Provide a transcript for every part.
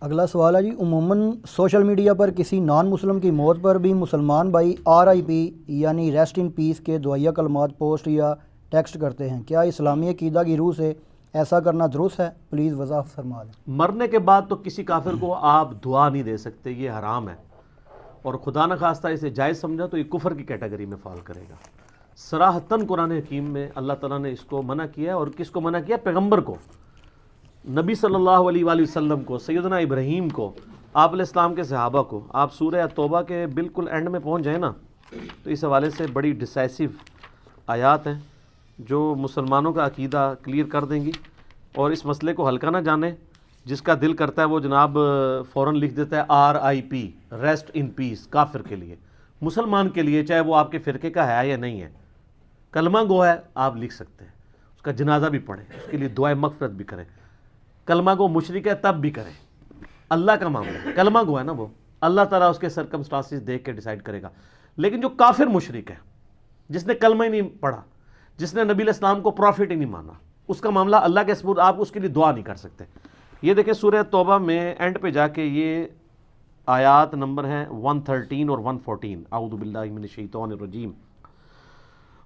اگلا سوال ہے جی، عموماً سوشل میڈیا پر کسی نان مسلم کی موت پر بھی مسلمان بھائی RIP یعنی ریسٹ ان پیس کے دعائیہ کلمات پوسٹ یا ٹیکسٹ کرتے ہیں، کیا اسلامی عقیدہ کی روح سے ایسا کرنا درست ہے؟ پلیز وضاحت فرما دیں۔ مرنے کے بعد تو کسی کافر کو آپ دعا نہیں دے سکتے، یہ حرام ہے، اور خدا نہ خواستہ اسے جائز سمجھا تو یہ کفر کی کیٹیگری میں فال کرے گا۔ صراحتاً قرآن حکیم میں اللہ تعالیٰ نے اس کو منع کیا ہے، اور کس کو منع کیا؟ پیغمبر کو، نبی صلی اللہ علیہ وآلہ وسلم کو، سیدنا ابراہیم کو، آپ علیہ السلام کے صحابہ کو۔ آپ سورہ توبہ کے بالکل اینڈ میں پہنچ جائیں نا تو اس حوالے سے بڑی ڈیسائسو آیات ہیں جو مسلمانوں کا عقیدہ کلیئر کر دیں گی، اور اس مسئلے کو ہلکا نہ جانے۔ جس کا دل کرتا ہے وہ جناب فوراً لکھ دیتا ہے RIP ریسٹ ان پیس، کافر کے لیے، مسلمان کے لیے چاہے وہ آپ کے فرقے کا ہے یا نہیں ہے، کلمہ گو ہے، آپ لکھ سکتے ہیں، اس کا جنازہ بھی پڑھیں، اس کے لیے دعائے مغفرت بھی کریں۔ کلمہ گو مشرک ہے تب بھی کریں، اللہ کا معاملہ ہے، کلمہ گو ہے نا وہ، اللہ تعالیٰ اس کے سرکمسٹانسز دیکھ کے ڈیسائیڈ کرے گا۔ لیکن جو کافر مشرک ہے، جس نے کلمہ ہی نہیں پڑھا، جس نے نبی علیہ السلام کو پروفٹ ہی نہیں مانا، اس کا معاملہ اللہ کے سپرد، آپ اس کے لیے دعا نہیں کر سکتے۔ یہ دیکھیں سورہ توبہ میں اینڈ پہ جا کے یہ آیات نمبر ہیں 113 اور 114، اعوذ باللہ من الشیطان الرجیم۔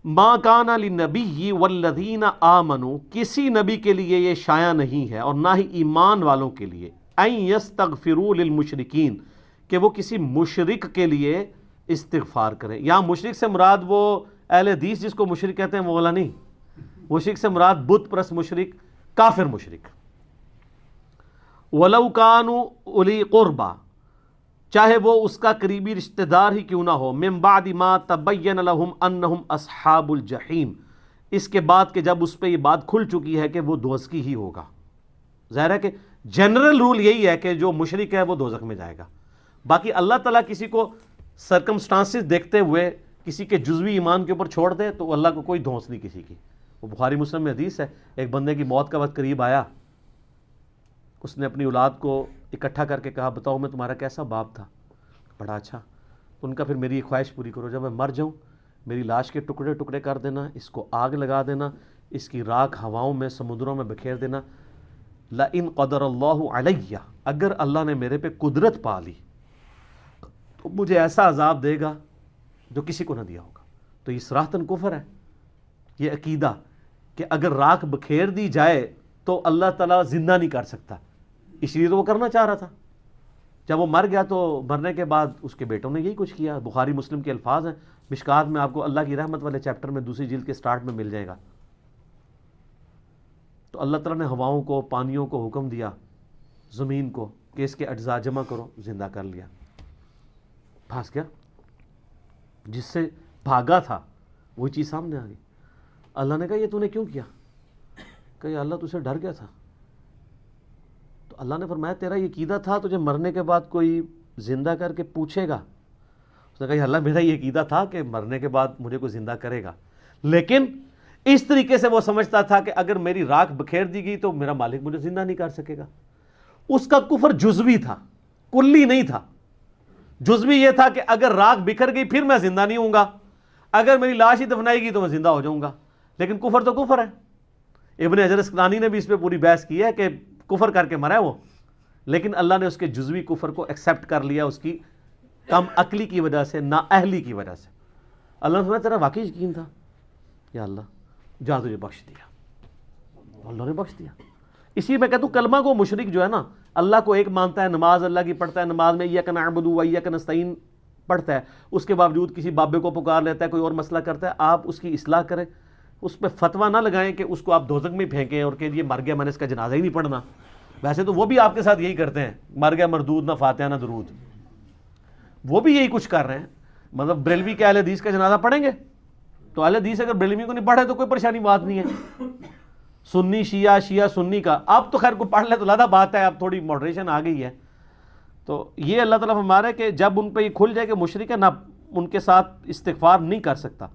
ما کان للنبی والذین آمنوا، کسی نبی کے لیے یہ شایع نہیں ہے اور نہ ہی ایمان والوں کے لیے، ان یستغفروا للمشرکین، کہ وہ کسی مشرک کے لیے استغفار کریں۔ یہاں مشرک سے مراد وہ اہل حدیث جس کو مشرک کہتے ہیں وہ والا نہیں، مشرک سے مراد بت پرست مشرک، کافر مشرک۔ وَلَوْ كَانُوا أُولِي قُرْبَى، چاہے وہ اس کا قریبی رشتہ دار ہی کیوں نہ ہو، مِن بَعْدِ مَا تَبَيَّنَ لَهُمْ أَنَّهُمْ أَصْحَابُ الْجَحِيمِ، اس کے بعد کہ جب اس پہ یہ بات کھل چکی ہے کہ وہ دوزخی ہی ہوگا۔ ظاہر ہے کہ جنرل رول یہی ہے کہ جو مشرک ہے وہ دوزخ میں جائے گا۔ باقی اللہ تعالیٰ کسی کو سرکمسٹانسز دیکھتے ہوئے کسی کے جزوی ایمان کے اوپر چھوڑ دے تو اللہ کو کوئی دھونس نہیں کسی کی۔ وہ بخاری مسلم میں حدیث ہے، ایک بندے کی موت کا وقت قریب آیا، اس نے اپنی اولاد کو اکٹھا کر کے کہا بتاؤ میں تمہارا کیسا باپ تھا؟ بڑا اچھا۔ ان کا پھر میری خواہش پوری کرو، جب میں مر جاؤں میری لاش کے ٹکڑے ٹکڑے کر دینا، اس کو آگ لگا دینا، اس کی راکھ ہواؤں میں سمندروں میں بکھیر دینا۔ لَإِن قَدَرَ اللَّهُ عَلَيَّ، اگر اللہ نے میرے پہ قدرت پا لی تو مجھے ایسا عذاب دے گا جو کسی کو نہ دیا ہوگا۔ تو یہ صراحتاً کفر ہے، یہ عقیدہ کہ اگر راکھ بکھیر دی جائے تو اللہ تعالیٰ زندہ نہیں کر سکتا، اس لیے تو وہ کرنا چاہ رہا تھا۔ جب وہ مر گیا تو مرنے کے بعد اس کے بیٹوں نے یہی کچھ کیا۔ بخاری مسلم کے الفاظ ہیں، مشکات میں آپ کو اللہ کی رحمت والے چیپٹر میں دوسری جلد کے سٹارٹ میں مل جائے گا۔ تو اللہ تعالیٰ نے ہواؤں کو، پانیوں کو حکم دیا، زمین کو کہ اس کے اجزاء جمع کرو، زندہ کر لیا۔ پھنس گیا، جس سے بھاگا تھا وہی چیز سامنے آ گئی۔ اللہ نے کہا یہ تو نے کیوں کیا؟ کہ یا اللہ تجھ سے ڈر گیا تھا۔ تو اللہ نے فرمایا تیرا یہ عقیدہ تھا تجھے مرنے کے بعد کوئی زندہ کر کے پوچھے گا؟ اس نے کہا یا اللہ میرا یہ عقیدہ تھا کہ مرنے کے بعد مجھے کوئی زندہ کرے گا، لیکن اس طریقے سے وہ سمجھتا تھا کہ اگر میری راکھ بکھیر دی گئی تو میرا مالک مجھے زندہ نہیں کر سکے گا۔ اس کا کفر جزوی تھا، کلی نہیں تھا۔ جزوی یہ تھا کہ اگر راکھ بکھر گئی پھر میں زندہ نہیں ہوں گا، اگر میری لاش ہی دفنائی گئی تو میں زندہ ہو جاؤں گا۔ لیکن کفر تو کفر ہے۔ ابن حجر اسقلانی نے بھی اس پہ پوری بحث کی ہے کہ کفر کر کے مرا ہے وہ، لیکن اللہ نے اس کے جزوی کفر کو ایکسیپٹ کر لیا، اس کی کم عقلی کی وجہ سے، نااہلی کی وجہ سے۔ اللہ نے فرمایا تیرا واقعی یقین تھا، یا اللہ جا تجھے بخش دیا، اللہ نے بخش دیا۔ اسی میں کہتا ہوں کلمہ کو مشرک جو ہے نا، اللہ کو ایک مانتا ہے، نماز اللہ کی پڑھتا ہے، نماز میں ایاک نعبد و ایاک نستعین پڑھتا ہے، اس کے باوجود کسی بابے کو پکار لیتا ہے، کوئی اور مسئلہ کرتا ہے، آپ اس کی اصلاح کریں، اس پہ فتویٰ نہ لگائیں کہ اس کو آپ دوزخ میں پھینکیں اور کہ یہ مر گیا میں نے اس کا جنازہ ہی نہیں پڑھنا۔ ویسے تو وہ بھی آپ کے ساتھ یہی کرتے ہیں، مر گیا مردود، نہ فاتحہ نہ درود، وہ بھی یہی کچھ کر رہے ہیں۔ مطلب بریلوی کے اہل حدیث کا جنازہ پڑھیں گے تو اہل حدیث اگر بریلوی کو نہیں پڑھے تو کوئی پریشانی بات نہیں ہے۔ سنی شیعہ، شیعہ سنی کا، اب تو خیر کو پڑھ لے تو زیادہ بات ہے، اب تھوڑی ماڈریشن آ گئی ہے۔ تو یہ اللہ تعالیٰ فرما رہا ہے کہ جب ان پہ یہ کھل جائے کہ مشرک ہے، نہ ان کے ساتھ استغفار نہیں کر سکتا۔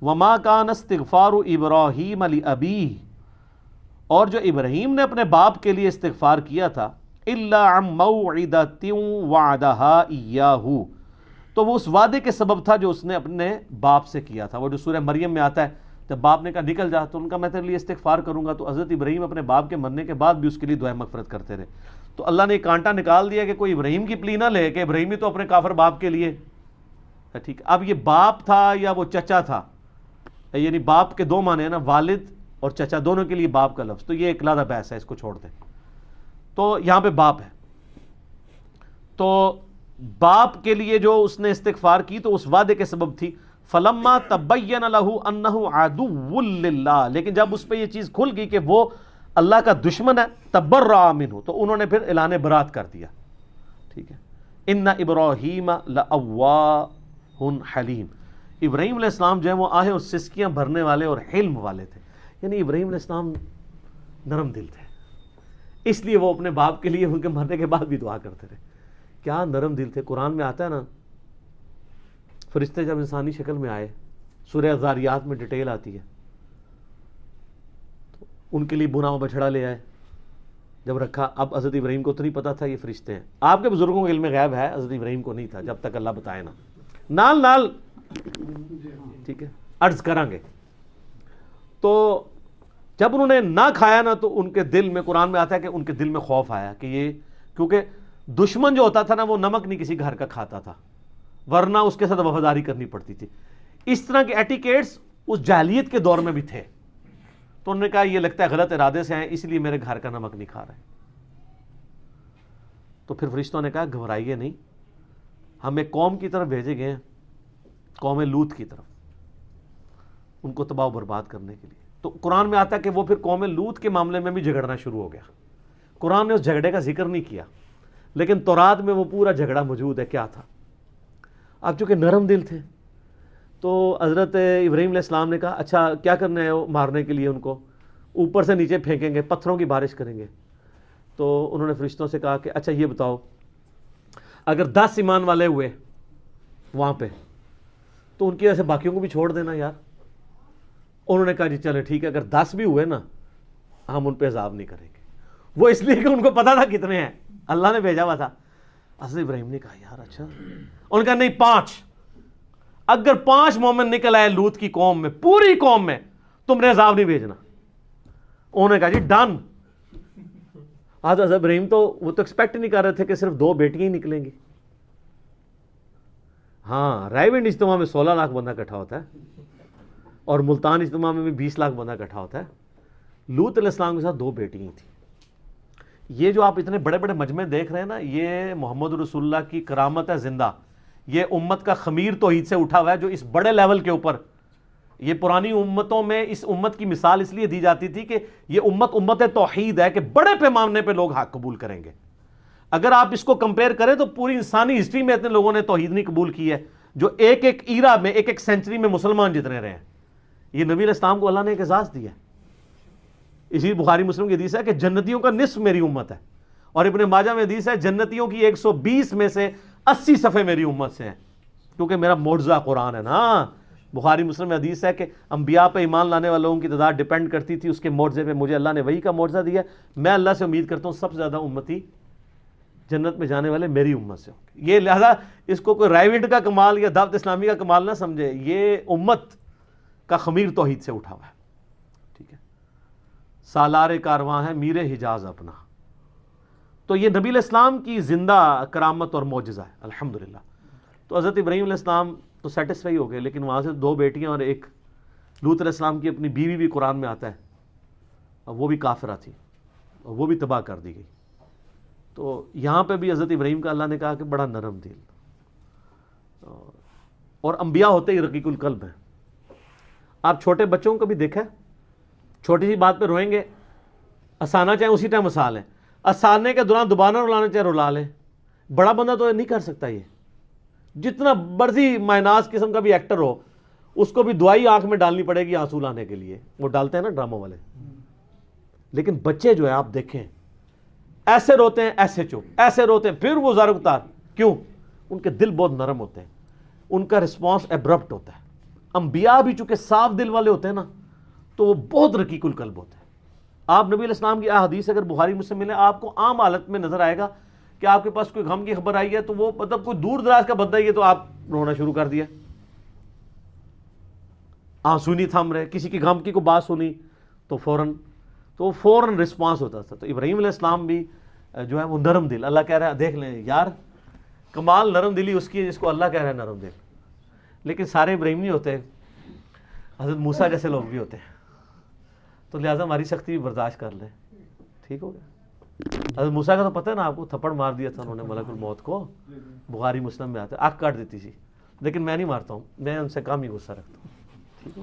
وما کان استغفار ابراہیم لابیہ، اور جو ابراہیم نے اپنے باپ کے لیے استغفار کیا تھا، الا عن موعدۃ وعدہا ایاہ، تو وہ اس وعدے کے سبب تھا جو اس نے اپنے باپ سے کیا تھا۔ وہ جو سورہ مریم میں آتا ہے، جب باپ نے کہا نکل جا تو ان کا میں تیرے لیے استغفار کروں گا، تو حضرت ابراہیم اپنے باپ کے مرنے کے بعد بھی اس کے لیے دعائیں مغفرت کرتے رہے۔ تو اللہ نے کانٹا نکال دیا کہ کوئی ابراہیم کی پلی نہ لے کہ ابراہیم بھی تو اپنے کافر باپ کے لیے ٹھیک. اب یہ باپ تھا یا وہ چچا تھا, یعنی باپ کے دو معنی ہیں نا, والد اور چچا دونوں کے لیے باپ کا لفظ, تو یہ ایک علیحدہ بحث ہے, اس کو چھوڑ دیں. تو یہاں پہ باپ ہے, تو باپ کے لیے جو اس نے استغفار کی تو اس وعدے کے سبب تھی. فلما تبین لہ انہ عدو للہ, لیکن جب اس پہ یہ چیز کھل گئی کہ وہ اللہ کا دشمن ہے, تبرأ منہ, تو انہوں نے پھر اعلان برات کر دیا. ٹھیک ہے. ان ابراہیم لأواہ حلیم, ابراہیم علیہ السلام جو ہے وہ آہیں اور سسکیاں بھرنے والے اور حلم والے تھے. یعنی ابراہیم علیہ السلام نرم دل تھے, اس لیے وہ اپنے باپ کے لیے ان کے مرنے کے بعد بھی دعا کرتے رہے. کیا نرم دل تھے. قرآن میں آتا ہے نا, فرشتے جب انسانی شکل میں آئے, سورہ ذاریات میں ڈیٹیل آتی ہے, تو ان کے لیے بنا بچھڑا لے آئے, جب رکھا. اب حضرت ابراہیم کو تو نہیں پتا تھا یہ فرشتے ہیں, آپ کے بزرگوں کے علم غیب ہے, حضرت ابراہیم کو نہیں تھا جب تک اللہ بتائے نا. نال نال ٹھیک ہے عرض کریں گے. تو جب انہوں نے نہ کھایا نا تو ان کے دل میں, قرآن میں آتا ہے کہ ان کے دل میں خوف آیا کہ یہ, کیونکہ دشمن جو ہوتا تھا نا وہ نمک نہیں کسی گھر کا کھاتا تھا, ورنہ اس کے ساتھ وفاداری کرنی پڑتی تھی. اس طرح کے ایٹیکیٹس اس جاہلیت کے دور میں بھی تھے. تو انہوں نے کہا یہ لگتا ہے غلط ارادے سے ہیں, اس لیے میرے گھر کا نمک نہیں کھا رہے. تو پھر فرشتوں نے کہا گھبرائیے نہیں, ہم ایک قوم کی طرف بھیجے گئے ہیں, قوم لوط کی طرف, ان کو تباہ و برباد کرنے کے لیے. تو قرآن میں آتا ہے کہ وہ پھر قوم لوط کے معاملے میں بھی جھگڑنا شروع ہو گیا. قرآن نے اس جھگڑے کا ذکر نہیں کیا, لیکن تورات میں وہ پورا جھگڑا موجود ہے. کیا تھا؟ اب چونکہ نرم دل تھے تو حضرت ابراہیم علیہ السلام نے کہا اچھا کیا کرنا ہے مارنے کے لیے, ان کو اوپر سے نیچے پھینکیں گے, پتھروں کی بارش کریں گے. تو انہوں نے فرشتوں سے کہا کہ اچھا یہ بتاؤ, اگر 10 ایمان والے ہوئے وہاں پہ تو ان کی وجہ سے باقیوں کو بھی چھوڑ دینا یار. انہوں نے کہا جی چلے ٹھیک ہے, اگر 10 بھی ہوئے نا ہم ان پہ عذاب نہیں کریں گے. وہ اس لیے کہ ان کو پتا تھا کتنے ہیں, اللہ نے بھیجا ہوا تھا. حضرت ابراہیم نے کہا یار اچھا, انہوں نے کہا نہیں 5, اگر 5 مومن نکل آئے لوط کی قوم میں, پوری قوم میں, تم نے عذاب نہیں بھیجنا. انہوں نے کہا جی ڈن. حضرت ابراہیم تو وہ تو ایکسپیکٹ نہیں کر رہے تھے کہ صرف 2 بیٹیاں ہی نکلیں گی. ہاں رائیونڈ اجتماع میں 16 لاکھ بندہ اکٹھا ہوتا ہے, اور ملتان اجتماع میں بھی 20 لاکھ بندہ اکٹھا ہوتا ہے. لوط علیہ السلام کے ساتھ 2 بیٹیاں تھیں. یہ جو آپ اتنے بڑے بڑے مجمع دیکھ رہے ہیں نا, یہ محمد رسول اللہ کی کرامت ہے زندہ. یہ امت کا خمیر توحید سے اٹھا ہوا ہے جو اس بڑے لیول کے اوپر, یہ پرانی امتوں میں اس امت کی مثال اس لیے دی جاتی تھی کہ یہ امت توحید ہے, کہ بڑے پیمانے پہ لوگ حق قبول کریں گے. اگر آپ اس کو کمپیئر کریں تو پوری انسانی ہسٹری میں اتنے لوگوں نے توحید نہیں قبول کی ہے جو ایک ایک ایرا میں, ایک ایک سینچری میں مسلمان جتنے رہے ہیں. یہ نبی علیہ السلام کو اللہ نے ایک اعزاز دیا ہے. اسی بخاری مسلم کی حدیث ہے کہ جنتیوں کا نصف میری امت ہے, اور ابن ماجہ میں حدیث ہے جنتیوں کی 120 میں سے 80 صفحے میری امت سے ہیں, کیونکہ میرا معجزہ قرآن ہے نا. بخاری مسلم میں حدیث ہے کہ انبیاء پہ ایمان لانے والوں کی تعداد ڈیپینڈ کرتی تھی اس کے معجزے پہ. مجھے اللہ نے وہی کا معجزہ دیا, میں اللہ سے امید کرتا ہوں سب سے زیادہ امتی جنت میں جانے والے میری امت سے ہوں گے. یہ لہذا اس کو کوئی رائیونڈ کا کمال یا دعوت اسلامی کا کمال نہ سمجھے, یہ امت کا خمیر توحید سے اٹھا ہوا ہے. ٹھیک ہے, سالار کارواں ہے میر حجاز اپنا. تو یہ نبی علیہ السلام کی زندہ کرامت اور معجزہ ہے الحمدللہ. تو حضرت ابراہیم علیہ السلام تو سیٹسفائی ہو گئے, لیکن وہاں سے 2 بیٹیاں اور ایک لوط علیہ السلام کی اپنی بیوی بھی قرآن میں آتا ہے, اور وہ بھی کافرہ تھی, اور وہ بھی تباہ کر دی گئی. تو یہاں پہ بھی حضرت ابراہیم کا اللہ نے کہا کہ بڑا نرم دل, اور انبیاء ہوتے ہی رقیق القلب ہیں. آپ چھوٹے بچوں کو بھی دیکھا, چھوٹی سی بات پہ روئیں گے, ہنسانا چاہیں اسی ٹائم ہنسا لیں, ہنسانے کے دوران دوبارہ رلانا چاہیں رلا لیں. بڑا بندہ تو نہیں کر سکتا. یہ جتنا مرضی مائناس قسم کا بھی ایکٹر ہو, اس کو بھی دوائی آنکھ میں ڈالنی پڑے گی آنسو لانے کے لیے, وہ ڈالتے ہیں نا ڈراموں والے. لیکن بچے جو ہے آپ دیکھیں ایسے روتے ہیں, ایسے چپ, ایسے روتے ہیں, پھر وہ زار اتار. کیوں؟ ان کے دل بہت نرم ہوتے ہیں, ان کا رسپانس ایبرپٹ ہوتا ہے. انبیاء بھی چونکہ صاف دل والے ہوتے ہیں نا, تو وہ بہت رقیق القلب ہوتے ہیں. آپ نبی علیہ السلام کی احادیث اگر بخاری مسلم ملے, آپ کو عام حالت میں نظر آئے گا کہ آپ کے پاس کوئی غم کی خبر آئی ہے تو وہ مطلب کوئی دور دراز کا بندہ ہی ہے تو آپ رونا شروع کر دیا, آنسو نہیں تھم رہے. کسی کی غم کی کوئی بات سنی تو فوراً رسپانس ہوتا تھا. تو ابراہیم علیہ السلام بھی جو ہے وہ نرم دل. اللہ کہہ رہا ہے دیکھ لیں یار کمال نرم دلی اس کی ہے جس کو اللہ کہہ رہا ہے نرم دل. لیکن سارے ابراہیم نہیں ہوتے, حضرت موسیٰ جیسے لوگ بھی ہوتے ہیں, تو لہٰذا ہماری سختی بھی برداشت کر لیں. ٹھیک ہو گیا. حضرت موسیٰ کا تو پتہ ہے نا آپ کو, تھپڑ مار دیا تھا انہوں نے ملک الموت کو, بخاری مسلم میں آتا ہے, آنکھ کاٹ دیتی تھی. لیکن میں نہیں مارتا ہوں, میں ان سے کم ہی غصہ رکھتا ہوں. ٹھیک ہو.